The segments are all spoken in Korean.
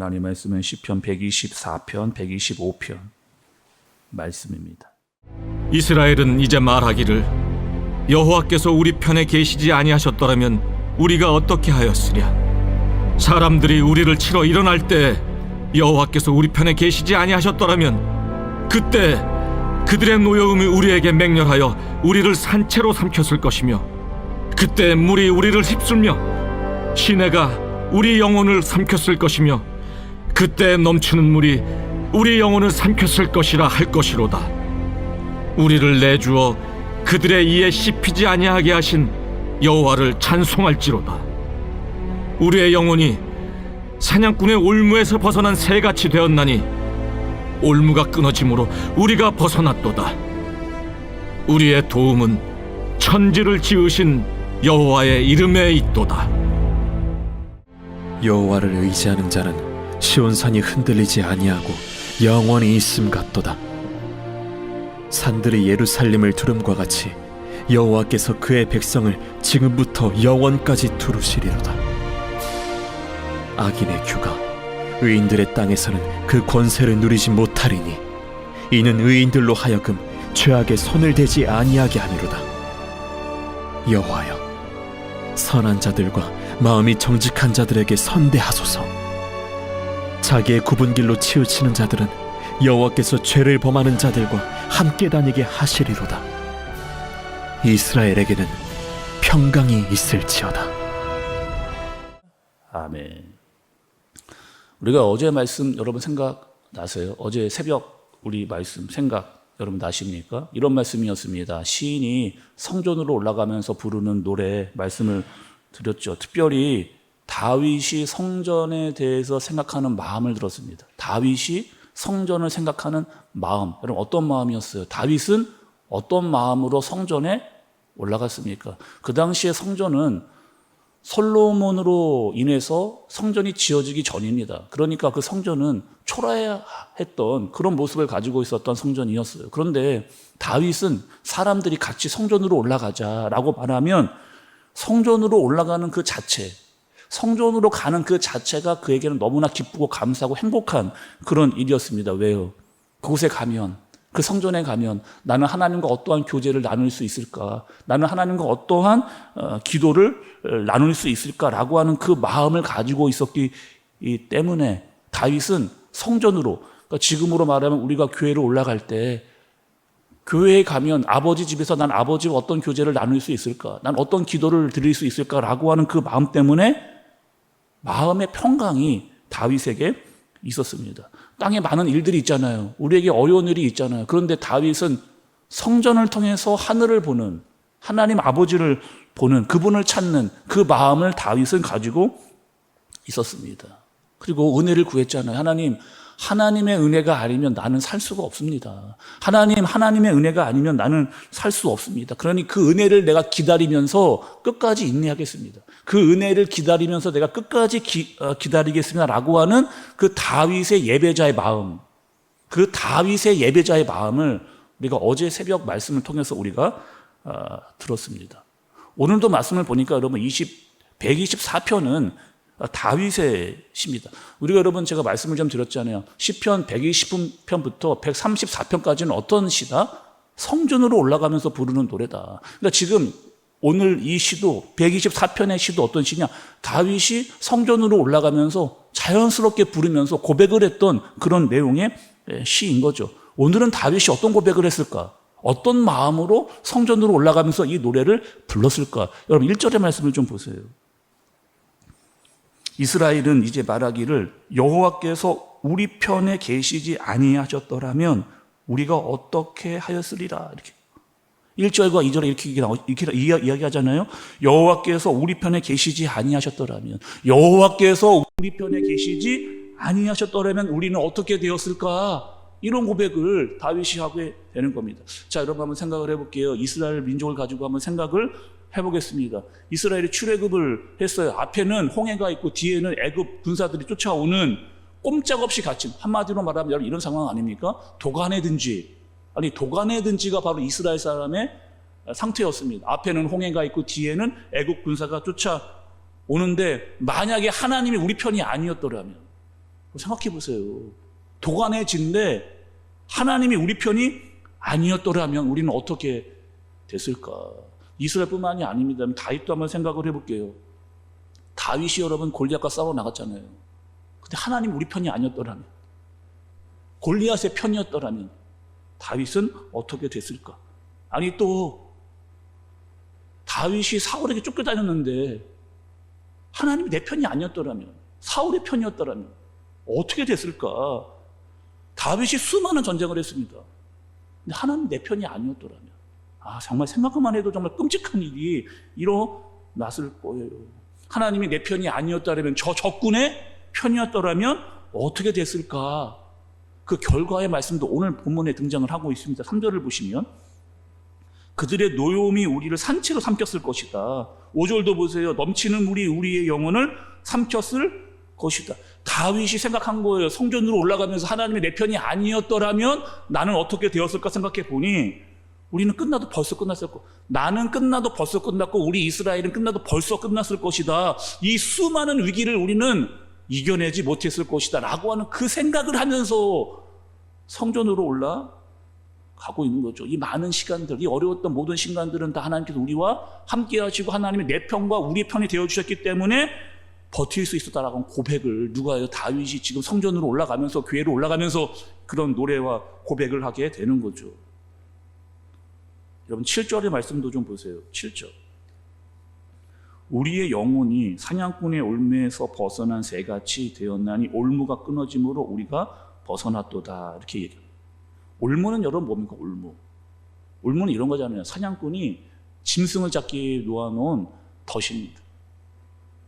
하나님 말씀은 시편 124편, 125편 말씀입니다. 이스라엘은 이제 말하기를 여호와께서 우리 편에 계시지 아니하셨더라면 우리가 어떻게 하였으랴. 사람들이 우리를 치러 일어날 때 여호와께서 우리 편에 계시지 아니하셨더라면 그때 그들의 노여움이 우리에게 맹렬하여 우리를 산채로 삼켰을 것이며 그때 물이 우리를 휩쓸며 시내가 우리 영혼을 삼켰을 것이며 그때 넘치는 물이 우리 영혼을 삼켰을 것이라 할 것이로다. 우리를 내주어 그들의 이에 씹히지 아니하게 하신 여호와를 찬송할지로다. 우리의 영혼이 사냥꾼의 올무에서 벗어난 새같이 되었나니 올무가 끊어짐으로 우리가 벗어났도다. 우리의 도움은 천지를 지으신 여호와의 이름에 있도다. 여호와를 의지하는 자는 시온산이 흔들리지 아니하고 영원히 있음 같도다. 산들이 예루살렘을 두름과 같이 여호와께서 그의 백성을 지금부터 영원까지 두루시리로다. 악인의 규가 의인들의 땅에서는 그 권세를 누리지 못하리니 이는 의인들로 하여금 죄악에 손을 대지 아니하게 함이로다. 여호와여, 선한 자들과 마음이 정직한 자들에게 선대하소서. 자기의 굽은 길로 치우치는 자들은 여호와께서 죄를 범하는 자들과 함께 다니게 하시리로다. 이스라엘에게는 평강이 있을지어다. 아멘. 우리가 어제 말씀 여러분 생각나세요? 어제 새벽 우리 말씀 생각 여러분 나십니까? 이런 말씀이었습니다. 시인이 성전으로 올라가면서 부르는 노래 말씀을 드렸죠. 특별히 다윗이 성전에 대해서 생각하는 마음을 들었습니다. 다윗이 성전을 생각하는 마음, 여러분 어떤 마음이었어요? 다윗은 어떤 마음으로 성전에 올라갔습니까? 그 당시에 성전은 솔로몬으로 인해서 성전이 지어지기 전입니다. 그러니까 그 성전은 초라했던 그런 모습을 가지고 있었던 성전이었어요. 그런데 다윗은 사람들이 같이 성전으로 올라가자라고 말하면 성전으로 올라가는 그 자체, 성전으로 가는 그 자체가 그에게는 너무나 기쁘고 감사하고 행복한 그런 일이었습니다. 왜요? 그곳에 가면, 그 성전에 가면 나는 하나님과 어떠한 교제를 나눌 수 있을까? 나는 하나님과 어떠한 기도를 나눌 수 있을까라고 하는 그 마음을 가지고 있었기 때문에 다윗은 성전으로, 그러니까 지금으로 말하면 우리가 교회로 올라갈 때 교회에 가면 아버지 집에서 난 아버지와 어떤 교제를 나눌 수 있을까? 난 어떤 기도를 드릴 수 있을까라고 하는 그 마음 때문에 마음의 평강이 다윗에게 있었습니다. 땅에 많은 일들이 있잖아요. 우리에게 어려운 일이 있잖아요. 그런데 다윗은 성전을 통해서 하늘을 보는, 하나님 아버지를 보는, 그분을 찾는 그 마음을 다윗은 가지고 있었습니다. 그리고 은혜를 구했잖아요. 하나님의 은혜가 아니면 나는 살 수가 없습니다. 하나님의 은혜가 아니면 나는 살 수 없습니다. 그러니 그 은혜를 내가 기다리면서 끝까지 인내하겠습니다. 그 은혜를 기다리면서 내가 끝까지 기다리겠습니다. 라고 하는 그 다윗의 예배자의 마음, 그 다윗의 예배자의 마음을 우리가 어제 새벽 말씀을 통해서 우리가 들었습니다. 오늘도 말씀을 보니까 여러분 124편은 다윗의 시입니다. 우리가 여러분 제가 말씀을 좀 드렸잖아요. 시편 120편부터 134편까지는 어떤 시다? 성전으로 올라가면서 부르는 노래다. 그러니까 지금 오늘 이 시도 124편의 시도 어떤 시냐? 다윗이 성전으로 올라가면서 자연스럽게 부르면서 고백을 했던 그런 내용의 시인 거죠. 오늘은 다윗이 어떤 고백을 했을까? 어떤 마음으로 성전으로 올라가면서 이 노래를 불렀을까? 여러분 1절의 말씀을 좀 보세요. 이스라엘은 이제 말하기를 여호와께서 우리 편에 계시지 아니하셨더라면 우리가 어떻게 하였으리라. 이렇게 1절과 2절에 이렇게 이야기하잖아요. 여호와께서 우리 편에 계시지 아니하셨더라면, 여호와께서 우리 편에 계시지 아니하셨더라면 우리는 어떻게 되었을까? 이런 고백을 다윗이 하게 되는 겁니다. 자, 여러분 한번 생각을 해볼게요. 이스라엘 민족을 가지고 한번 생각을 해보겠습니다. 이스라엘이 출애굽을 했어요. 앞에는 홍해가 있고 뒤에는 애굽 군사들이 쫓아오는 꼼짝없이 갇힌, 한마디로 말하면 여러분 이런 상황 아닙니까? 도간의 든지가 바로 이스라엘 사람의 상태였습니다. 앞에는 홍해가 있고 뒤에는 애국 군사가 쫓아오는데 만약에 하나님이 우리 편이 아니었더라면, 생각해 보세요. 도가내진데 하나님이 우리 편이 아니었더라면 우리는 어떻게 됐을까? 이스라엘뿐만이 아닙니다. 다윗도 한번 생각을 해볼게요. 다윗이 여러분 골리앗과 싸워 나갔잖아요. 근데 하나님 우리 편이 아니었더라면, 골리앗의 편이었더라면 다윗은 어떻게 됐을까? 아니 또 다윗이 사울에게 쫓겨다녔는데 하나님이 내 편이 아니었더라면, 사울의 편이었더라면 어떻게 됐을까? 다윗이 수많은 전쟁을 했습니다. 근데 하나님 내 편이 아니었더라면, 정말 생각만 해도 정말 끔찍한 일이 일어났을 거예요. 하나님이 내 편이 아니었다면, 저 적군의 편이었더라면 어떻게 됐을까? 그 결과의 말씀도 오늘 본문에 등장을 하고 있습니다. 3절을 보시면 그들의 노여움이 우리를 산채로 삼켰을 것이다. 5절도 보세요. 넘치는 물이 우리의 영혼을 삼켰을 것이다. 다윗이 생각한 거예요. 성전으로 올라가면서 하나님의 내 편이 아니었더라면 나는 어떻게 되었을까 생각해 보니 우리는 끝나도 벌써 끝났을 거. 나는 끝나도 벌써 끝났고 우리 이스라엘은 끝나도 벌써 끝났을 것이다. 이 수많은 위기를 우리는 이겨내지 못했을 것이다 라고 하는 그 생각을 하면서 성전으로 올라가고 있는 거죠. 이 많은 시간들, 이 어려웠던 모든 시간들은 다 하나님께서 우리와 함께 하시고 하나님의 내 편과 우리의 편이 되어주셨기 때문에 버틸 수 있었다라고 하는 고백을 누가 해요? 다윗이 지금 성전으로 올라가면서, 교회로 올라가면서 그런 노래와 고백을 하게 되는 거죠. 여러분 7절의 말씀도 좀 보세요. 7절. 우리의 영혼이 사냥꾼의 올무에서 벗어난 새같이 되었나니 올무가 끊어짐으로 우리가 벗어났도다. 이렇게 얘기합니다. 올무는 여러분 뭡니까? 올무. 올무는 이런 거잖아요. 사냥꾼이 짐승을 잡기 놓아놓은 덫입니다.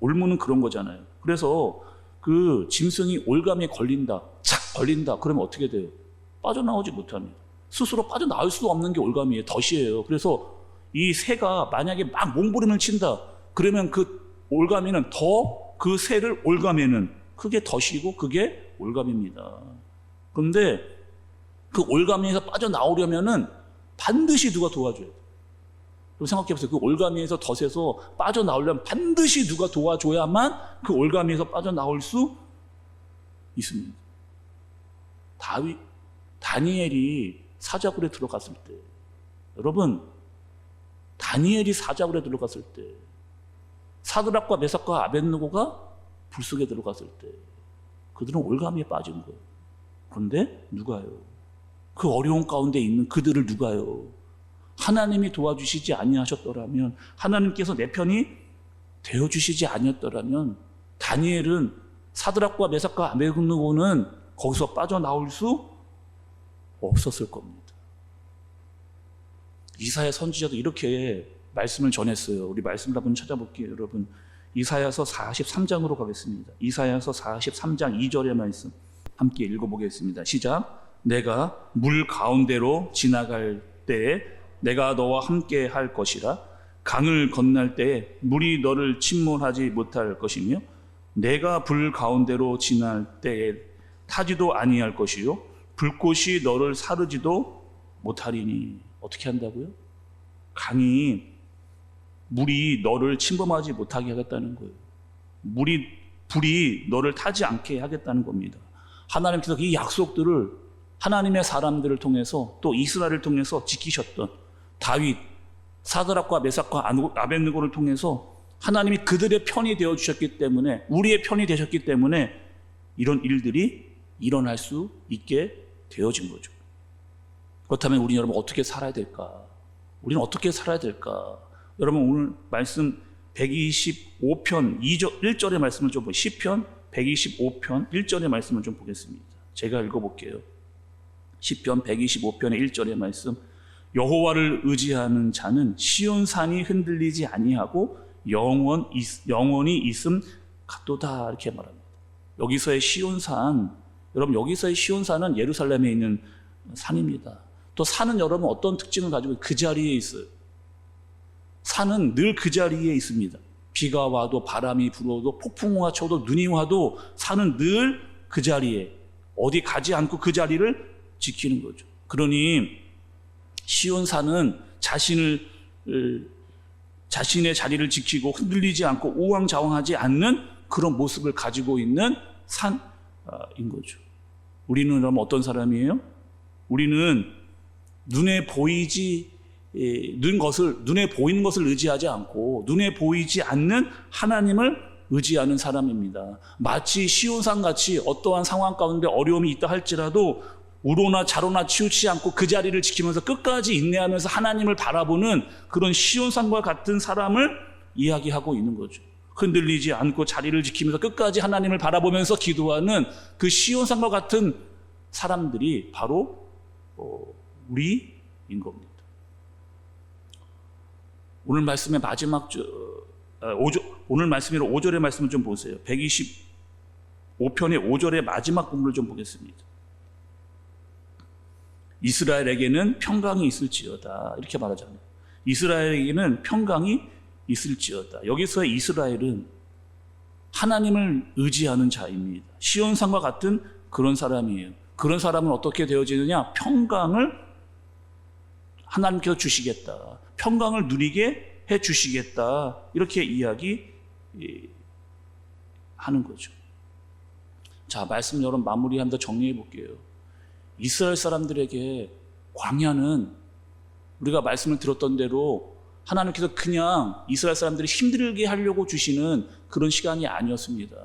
올무는 그런 거잖아요. 그래서 그 짐승이 올가미에 걸린다, 착 걸린다. 그러면 어떻게 돼요? 빠져나오지 못합니다. 스스로 빠져나올 수 없는 게 올가미의 덫이에요. 그래서 이 새가 만약에 막 몸부림을 친다. 그러면 그 올가미는 더 그 새를 올가매는 그게 덫이고 그게 올가미입니다. 그런데 그 올가미에서 빠져나오려면은 반드시 누가 도와줘야 돼요. 생각해보세요. 그 올가미에서, 덫에서 빠져나오려면 반드시 누가 도와줘야만 그 올가미에서 빠져나올 수 있습니다. 다니엘이 사자굴에 들어갔을 때, 여러분 다니엘이 사자굴에 들어갔을 때, 사드락과 메삭과 아벳느고가 불속에 들어갔을 때 그들은 올가미에 빠진 거예요. 그런데 누가요? 그 어려운 가운데 있는 그들을 누가요? 하나님이 도와주시지 아니하셨더라면, 하나님께서 내 편이 되어주시지 아니었더라면 다니엘은, 사드락과 메삭과 아벳느고는 거기서 빠져나올 수 없었을 겁니다. 이사야 선지자도 이렇게 말씀을 전했어요. 우리 말씀을 한번 찾아볼게요. 여러분 이사야서 43장으로 가겠습니다. 이사야서 43장 2절의 말씀 함께 읽어보겠습니다. 시작. 내가 물 가운데로 지나갈 때에 내가 너와 함께 할 것이라. 강을 건널 때에 물이 너를 침몰하지 못할 것이며 내가 불 가운데로 지날 때에 타지도 아니할 것이요 불꽃이 너를 사르지도 못하리니. 어떻게 한다고요? 물이 너를 침범하지 못하게 하겠다는 거예요. 불이 너를 타지 않게 하겠다는 겁니다. 하나님께서 이 약속들을 하나님의 사람들을 통해서 또 이스라엘을 통해서 지키셨던 다윗, 사드락과 메삭과 아벳느고를 통해서 하나님이 그들의 편이 되어주셨기 때문에, 우리의 편이 되셨기 때문에 이런 일들이 일어날 수 있게 되어진 거죠. 그렇다면 우리 여러분 어떻게 살아야 될까? 우리는 어떻게 살아야 될까? 여러분 오늘 말씀 125편 1절의 말씀을 좀 보세요. 시편 125편 1절의 말씀을 좀 보겠습니다. 제가 읽어볼게요. 시편 125편의 1절의 말씀. 여호와를 의지하는 자는 시온산이 흔들리지 아니하고 영원히 있음 같도다. 이렇게 말합니다. 여기서의 시온산, 여러분 여기서의 시온산은 예루살렘에 있는 산입니다. 또 산은 여러분 어떤 특징을 가지고 그 자리에 있어요. 산은 늘 그 자리에 있습니다. 비가 와도 바람이 불어도 폭풍우가 쳐도 눈이 와도 산은 늘 그 자리에, 어디 가지 않고 그 자리를 지키는 거죠. 그러니 시온산은 자신의 자리를 지키고 흔들리지 않고 우왕좌왕하지 않는 그런 모습을 가지고 있는 거죠. 우리는 그럼 어떤 사람이에요? 우리는 눈에 보이는 것을 의지하지 않고 눈에 보이지 않는 하나님을 의지하는 사람입니다. 마치 시온산 같이 어떠한 상황 가운데 어려움이 있다 할지라도 우로나 자로나 치우치지 않고 그 자리를 지키면서 끝까지 인내하면서 하나님을 바라보는 그런 시온산과 같은 사람을 이야기하고 있는 거죠. 흔들리지 않고 자리를 지키면서 끝까지 하나님을 바라보면서 기도하는 그 시온산과 같은 사람들이 바로 우리인 겁니다. 오늘 말씀의 마지막 오늘 말씀으로 5절의 말씀을 좀 보세요. 125편의 5절의 마지막 부분을 좀 보겠습니다. 이스라엘에게는 평강이 있을지어다 이렇게 말하잖아요. 이스라엘에게는 평강이 있을지어다. 여기서의 이스라엘은 하나님을 의지하는 자입니다. 시온산과 같은 그런 사람이에요. 그런 사람은 어떻게 되어지느냐? 평강을 하나님께서 주시겠다. 평강을 누리게 해 주시겠다. 이렇게 이야기하는 거죠. 자, 말씀 여러분 마무리하면서 정리해 볼게요. 이스라엘 사람들에게 광야는 우리가 말씀을 들었던 대로 하나님께서 그냥 이스라엘 사람들이 힘들게 하려고 주시는 그런 시간이 아니었습니다.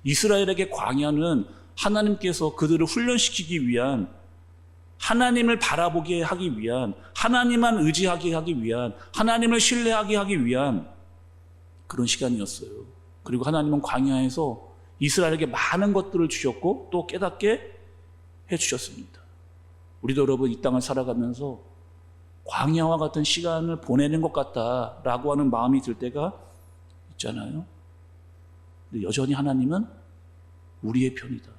이스라엘에게 광야는 하나님께서 그들을 훈련시키기 위한, 하나님을 바라보게 하기 위한, 하나님만 의지하게 하기 위한, 하나님을 신뢰하게 하기 위한 그런 시간이었어요. 그리고 하나님은 광야에서 이스라엘에게 많은 것들을 주셨고 또 깨닫게 해주셨습니다. 우리도 여러분 이 땅을 살아가면서 광야와 같은 시간을 보내는 것 같다라고 하는 마음이 들 때가 있잖아요. 근데 여전히 하나님은 우리의 편이다.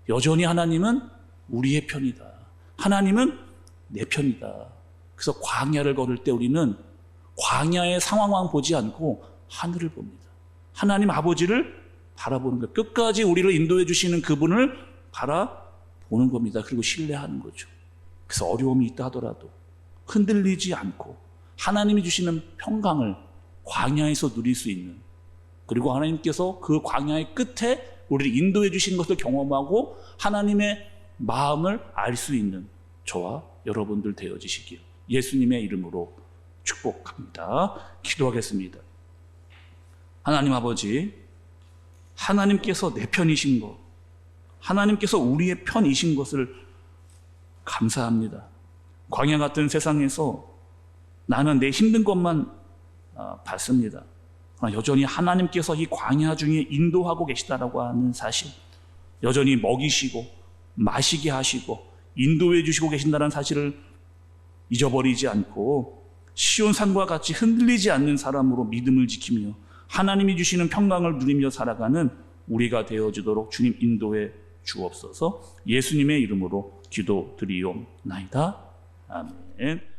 여전히 하나님은 우리의 편이다. 하나님은 내 편이다. 그래서 광야를 걸을 때 우리는 광야의 상황만 보지 않고 하늘을 봅니다. 하나님 아버지를 바라보는 거예요. 끝까지 우리를 인도해 주시는 그분을 바라보는 겁니다. 그리고 신뢰하는 거죠. 그래서 어려움이 있다 하더라도 흔들리지 않고 하나님이 주시는 평강을 광야에서 누릴 수 있는, 그리고 하나님께서 그 광야의 끝에 우리를 인도해 주시는 것을 경험하고 하나님의 마음을 알 수 있는 저와 여러분들 되어지시길 예수님의 이름으로 축복합니다. 기도하겠습니다. 하나님 아버지, 하나님께서 내 편이신 것, 하나님께서 우리의 편이신 것을 감사합니다. 광야 같은 세상에서 나는 내 힘든 것만 봤습니다. 여전히 하나님께서 이 광야 중에 인도하고 계시다라고 하는 사실, 여전히 먹이시고 마시게 하시고 인도해 주시고 계신다는 사실을 잊어버리지 않고 시온산과 같이 흔들리지 않는 사람으로 믿음을 지키며 하나님이 주시는 평강을 누리며 살아가는 우리가 되어지도록 주님 인도해 주옵소서. 예수님의 이름으로 기도드리옵나이다. 아멘.